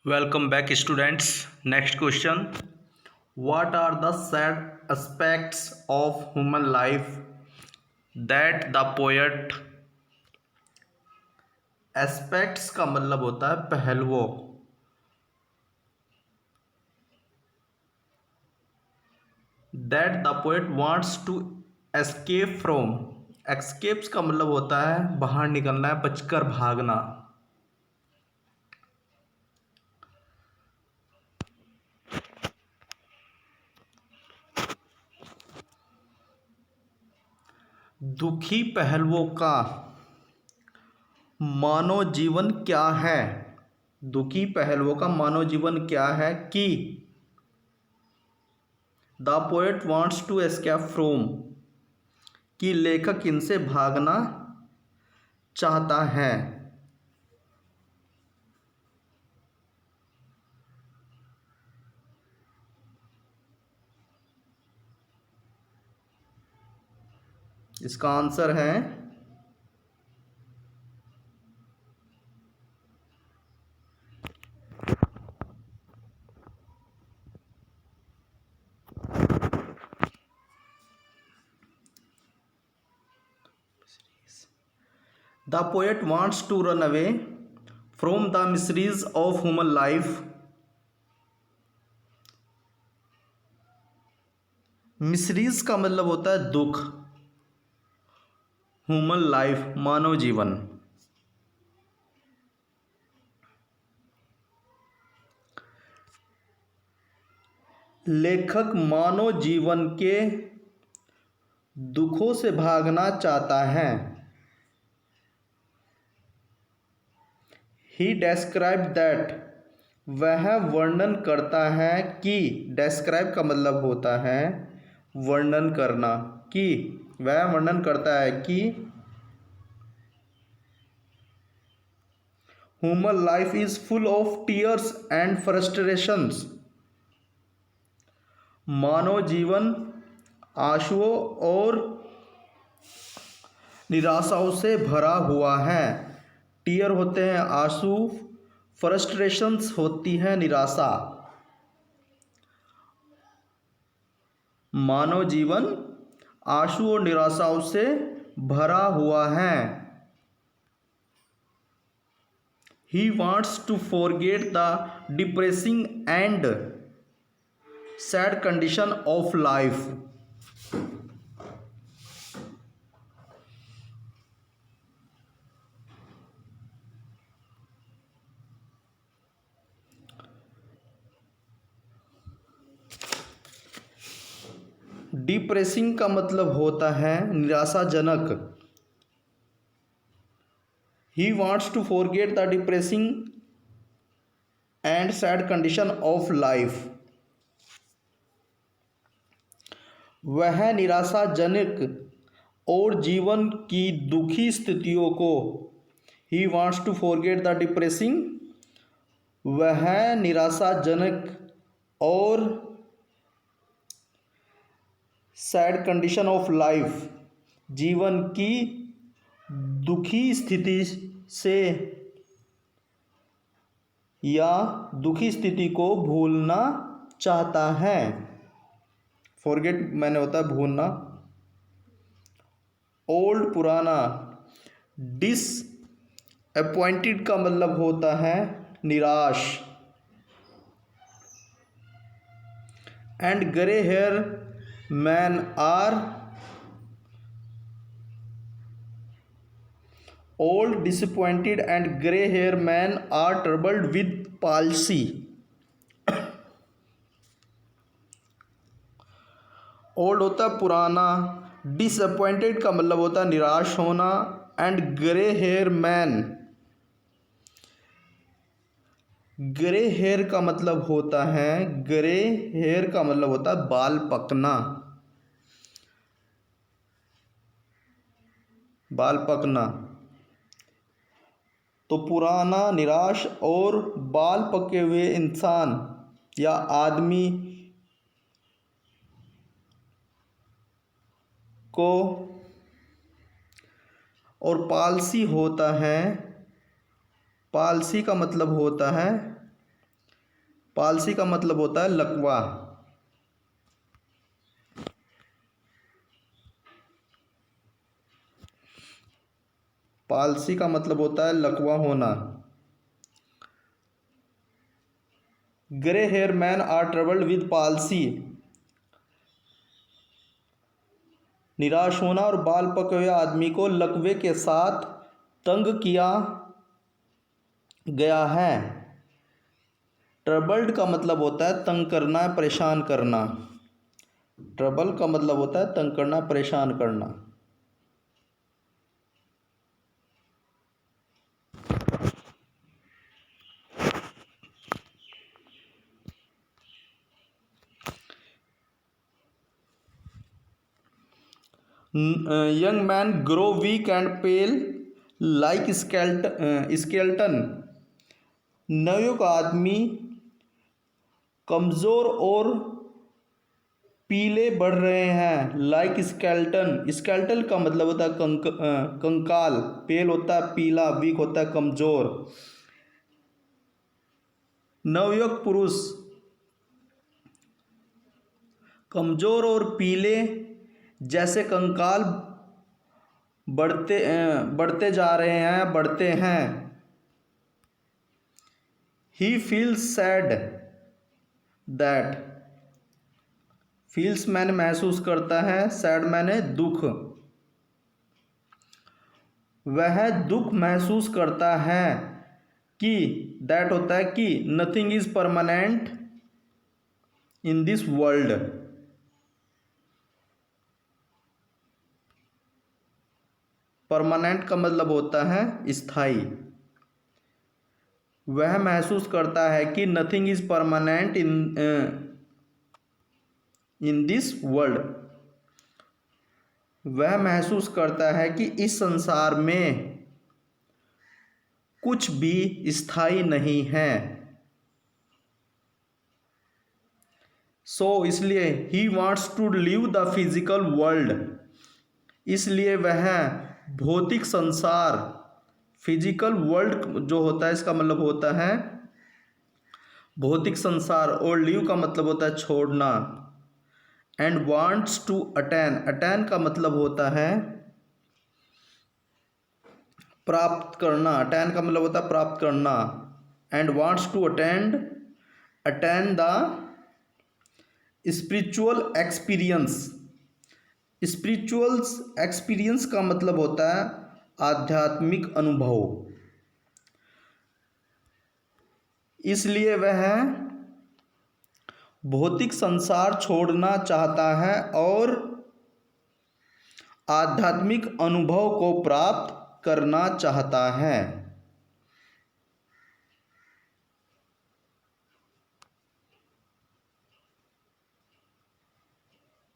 Welcome back, students. Next question. What are the sad aspects of human life that the poet? Aspects का मतलब होता है पहलुओं. That the poet wants to escape from. Escapes का मतलब होता है बाहर निकलना है, बचकर भागना. दुखी पहलुओं का मानव जीवन क्या है? दुखी पहलुओं का मानव जीवन क्या है कि the poet wants to escape from, कि लेखक इनसे भागना चाहता है. इसका आंसर है the poet wants to run away from the miseries of human life. Miseries का मतलब होता है दुख. ह्यूमन लाइफ मानव जीवन. लेखक मानव जीवन के दुखों से भागना चाहता है. ही डेस्क्राइब दैट, वह वर्णन करता है कि. डेस्क्राइब का मतलब होता है वर्णन करना. कि वह वर्णन करता है कि human life is full of tears and frustrations. मानव जीवन आंसुओं और निराशाओं से भरा हुआ है. टीयर होते हैं आंसू, फ्रस्ट्रेशंस होती है निराशा. मानव जीवन आंसू और निराशाओं से भरा हुआ है. He wants to forget the depressing and sad condition of life. Depressing का मतलब होता है निराशाजनक. He wants to forget the depressing and sad condition of life. वह निराशाजनक और जीवन की दुखी स्थितियों को. He wants to forget the depressing, वह निराशाजनक और सैड कंडीशन ऑफ लाइफ, जीवन की दुखी स्थिति से या दुखी स्थिति को भूलना चाहता है. फॉरगेट मैंने होता है भूलना. ओल्ड पुराना. डिसअपॉइंटेड का मतलब होता है निराश. And grey hair man are old, disappointed and grey hair men are troubled with palsy. Old होता है पुराना. डिसअपॉइंटेड का मतलब होता है निराश होना. And grey hair man, grey hair का मतलब होता है ग्रे हेयर का मतलब होता है बाल पकना. बाल पकना. तो पुराना, निराश और बाल पके हुए इंसान या आदमी को. और पालसी होता है, पालसी का मतलब होता है पालसी का मतलब होता है लकवा। पालसी का मतलब होता है लकवा होना। Grey hair man are troubled with palsy, निराश होना और बाल पके हुए आदमी को लकवे के साथ तंग किया गया है। ट्रबल्ड का मतलब होता है तंग करना, परेशान करना। ट्रबल का मतलब होता है तंग करना, परेशान करना। Young man grow weak and pale like skeleton, नवयुवक आदमी कमज़ोर और पीले बढ़ रहे हैं। लाइक स्केल्टन, स्केल्टन का मतलब होता है कंकाल, पेल होता है पीला, वीक होता है कमज़ोर। नवयुवक पुरुष कमज़ोर और पीले जैसे कंकाल बढ़ते जा रहे हैं, बढ़ते हैं। He feels sad that, feels मैंने महसूस करता है, सैड मैंने दुख। वह दुख महसूस करता है कि, दैट होता है कि, nothing is permanent in this world. Permanent का मतलब होता है स्थायी। वह महसूस करता है कि nothing is permanent in this world. वह महसूस करता है कि इस संसार में कुछ भी स्थायी नहीं है। सो इसलिए he wants to leave the physical world, इसलिए वह भौतिक संसार, फिजिकल वर्ल्ड जो होता है इसका मतलब होता है भौतिक संसार, और लीव का मतलब होता है छोड़ना। And wants to attain, attain का मतलब होता है प्राप्त करना, अटेन का मतलब होता है प्राप्त करना। And wants to attain the spiritual experience. Spiritual experience का मतलब होता है आध्यात्मिक अनुभव। इसलिए वह भौतिक संसार छोड़ना चाहता है और आध्यात्मिक अनुभव को प्राप्त करना चाहता है।